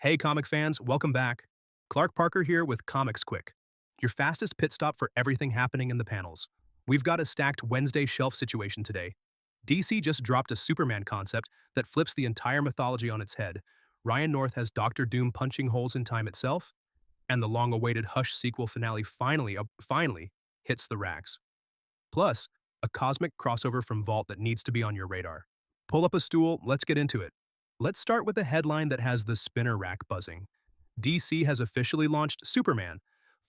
Hey, comic fans, welcome back. Clark Parker here with ComicsQuick, your fastest pit stop for everything happening in the panels. We've got a stacked Wednesday shelf situation today. DC just dropped a Superman concept that flips the entire mythology on its head. Ryan North has Doctor Doom punching holes in time itself, and the long-awaited Hush sequel finale finally hits the racks. Plus, a cosmic crossover from Vault that needs to be on your radar. Pull up a stool, let's get into it. Let's start with a headline that has the spinner rack buzzing. DC has officially launched Superman,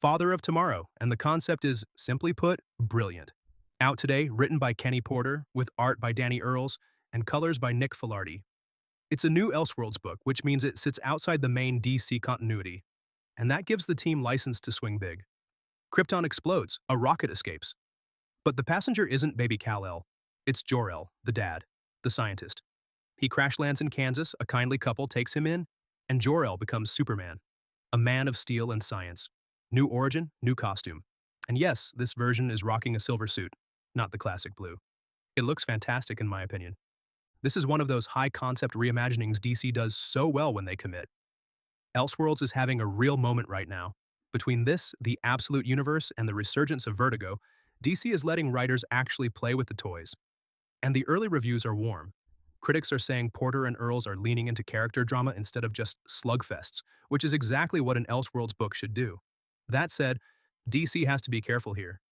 Father of Tomorrow, and the concept is, simply put, brilliant. Out today, written by Kenny Porter, with art by Danny Earls, and colors by Nick Filardi. It's a new Elseworlds book, which means it sits outside the main DC continuity, and that gives the team license to swing big. Krypton explodes, a rocket escapes. But the passenger isn't baby Kal-El, it's Jor-El, the dad, the scientist. He crash lands in Kansas, a kindly couple takes him in, and Jor-El becomes Superman, a man of steel and science. New origin, new costume. And yes, this version is rocking a silver suit, not the classic blue. It looks fantastic in my opinion. This is one of those high-concept reimaginings DC does so well when they commit. Elseworlds is having a real moment right now. Between this, the Absolute Universe, and the resurgence of Vertigo, DC is letting writers actually play with the toys. And the early reviews are warm. Critics are saying Porter and Earls are leaning into character drama instead of just slugfests, which is exactly what an Elseworlds book should do. That said, DC has to be careful here.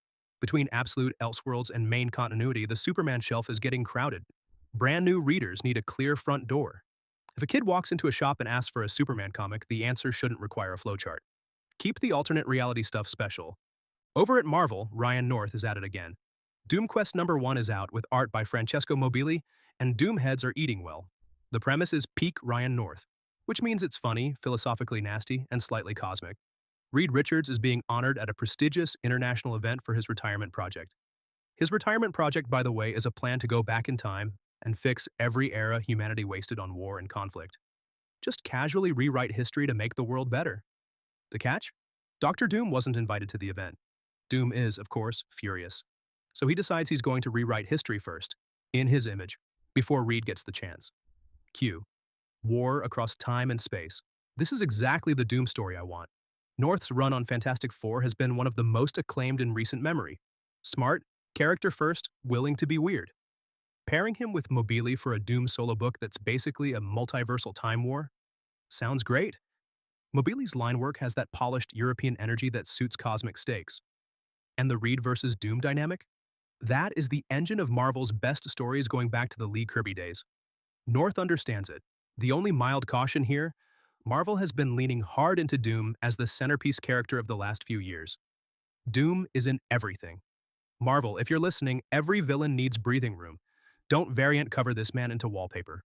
Between Absolute, Elseworlds, and main continuity, the Superman shelf is getting crowded. Brand new readers need a clear front door. If a kid walks into a shop and asks for a Superman comic, the answer shouldn't require a flowchart. Keep the alternate reality stuff special. Over at Marvel, Ryan North is at it again. Doom Quest #1 is out with art by Francesco Mobili, and Doom heads are eating well. The premise is peak Ryan North, which means it's funny, philosophically nasty, and slightly cosmic. Reed Richards is being honored at a prestigious international event for his retirement project. His retirement project, by the way, is a plan to go back in time and fix every era humanity wasted on war and conflict. Just casually rewrite history to make the world better. The catch? Dr. Doom wasn't invited to the event. Doom is, of course, furious. So he decides he's going to rewrite history first, in his image, before Reed gets the chance. Q. War across time and space. This is exactly the Doom story I want. North's run on Fantastic Four has been one of the most acclaimed in recent memory. Smart, character first, willing to be weird. Pairing him with Mobili for a Doom solo book that's basically a multiversal time war? Sounds great. Mobili's line work has that polished European energy that suits cosmic stakes. And the Reed versus Doom dynamic? That is the engine of Marvel's best stories going back to the Lee Kirby days. North understands it. The only mild caution here, Marvel has been leaning hard into Doom as the centerpiece character of the last few years. Doom is in everything. Marvel, if you're listening, every villain needs breathing room. Don't variant cover this man into wallpaper.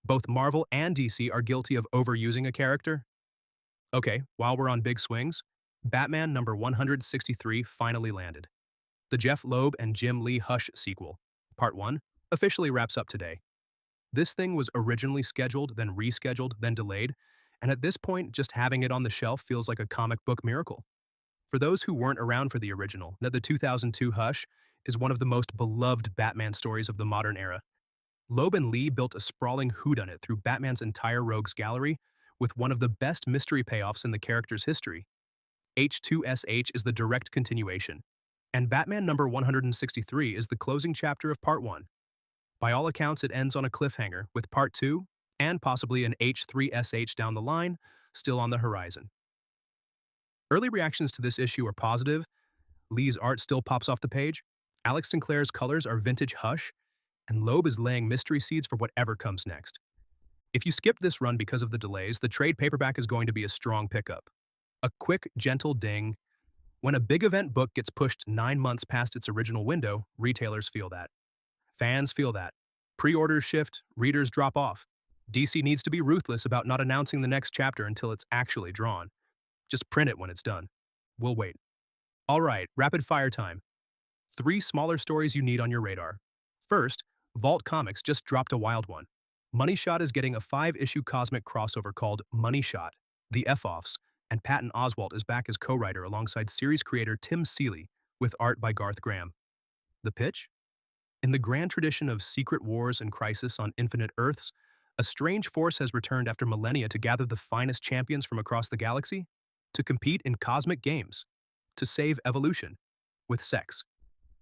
Both Marvel and DC are guilty of overusing a character. Okay, while we're on big swings, Batman #163 finally landed. The Jeff Loeb and Jim Lee Hush sequel, Part 1, officially wraps up today. This thing was originally scheduled, then rescheduled, then delayed, and at this point, just having it on the shelf feels like a comic book miracle. For those who weren't around for the original, the 2002 Hush is one of the most beloved Batman stories of the modern era. Loeb and Lee built a sprawling whodunit through Batman's entire rogues gallery, with one of the best mystery payoffs in the character's history. H2SH is the direct continuation, and Batman #163 is the closing chapter of Part 1. By all accounts, it ends on a cliffhanger, with Part 2, and possibly an H3SH down the line, still on the horizon. Early reactions to this issue are positive. Lee's art still pops off the page, Alex Sinclair's colors are vintage Hush, and Loeb is laying mystery seeds for whatever comes next. If you skipped this run because of the delays, the trade paperback is going to be a strong pickup. A quick, gentle ding. When a big event book gets pushed 9 months past its original window, retailers feel that. Fans feel that. Pre-orders shift, readers drop off. DC needs to be ruthless about not announcing the next chapter until it's actually drawn. Just print it when it's done. We'll wait. All right, rapid fire time. 3 smaller stories you need on your radar. First, Vault Comics just dropped a wild one. Money Shot is getting a 5-issue cosmic crossover called Money Shot, The F-Offs, and Patton Oswalt is back as co-writer alongside series creator Tim Seeley, with art by Garth Graham. The pitch? In the grand tradition of Secret Wars and Crisis on Infinite Earths, A strange force has returned after millennia to gather the finest champions from across the galaxy, to compete in cosmic games, to save evolution, with sex.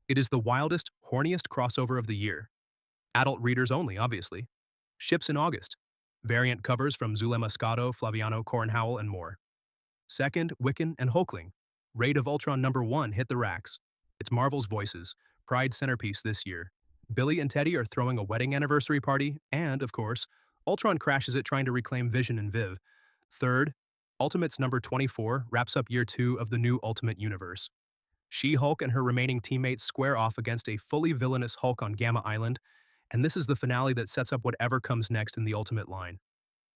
It is the wildest, horniest crossover of the year. Adult readers only, obviously. Ships in August. Variant covers from Zule Moscato, Flaviano Cornhowell, and more. Second, Wiccan and Hulkling. Raid of Ultron #1 hit the racks. It's Marvel's Voices, Pride centerpiece this year. Billy and Teddy are throwing a wedding anniversary party, and, of course, Ultron crashes it trying to reclaim Vision and Viv. Third, Ultimates #24 wraps up year 2 of the new Ultimate Universe. She-Hulk and her remaining teammates square off against a fully villainous Hulk on Gamma Island, and this is the finale that sets up whatever comes next in the Ultimate line.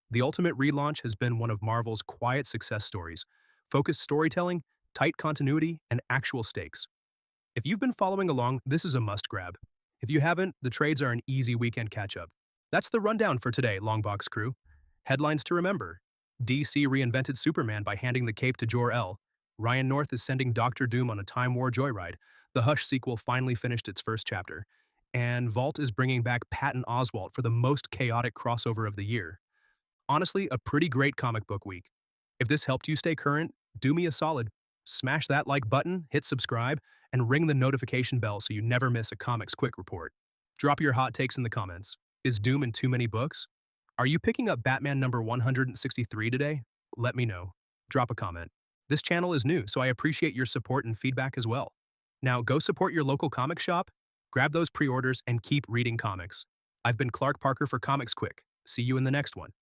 The Ultimate relaunch has been one of Marvel's quiet success stories, focused storytelling, tight continuity, and actual stakes. If you've been following along, this is a must-grab. If you haven't, the trades are an easy weekend catch-up. That's the rundown for today, Longbox crew. Headlines to remember. DC reinvented Superman by handing the cape to Jor-El. Ryan North is sending Doctor Doom on a Time War joyride. The Hush sequel finally finished its first chapter. And Vault is bringing back Patton Oswalt for the most chaotic crossover of the year. Honestly, a pretty great comic book week. If this helped you stay current, do me a solid. Smash that like button, hit subscribe, and ring the notification bell so you never miss a ComicsQuick report. Drop your hot takes in the comments. Is Doom in too many books? Are you picking up Batman #163 today? Let me know. Drop a comment. This channel is new, so I appreciate your support and feedback as well. Now go support your local comic shop, grab those pre-orders, and keep reading comics. I've been Clark Parker for ComicsQuick. See you in the next one.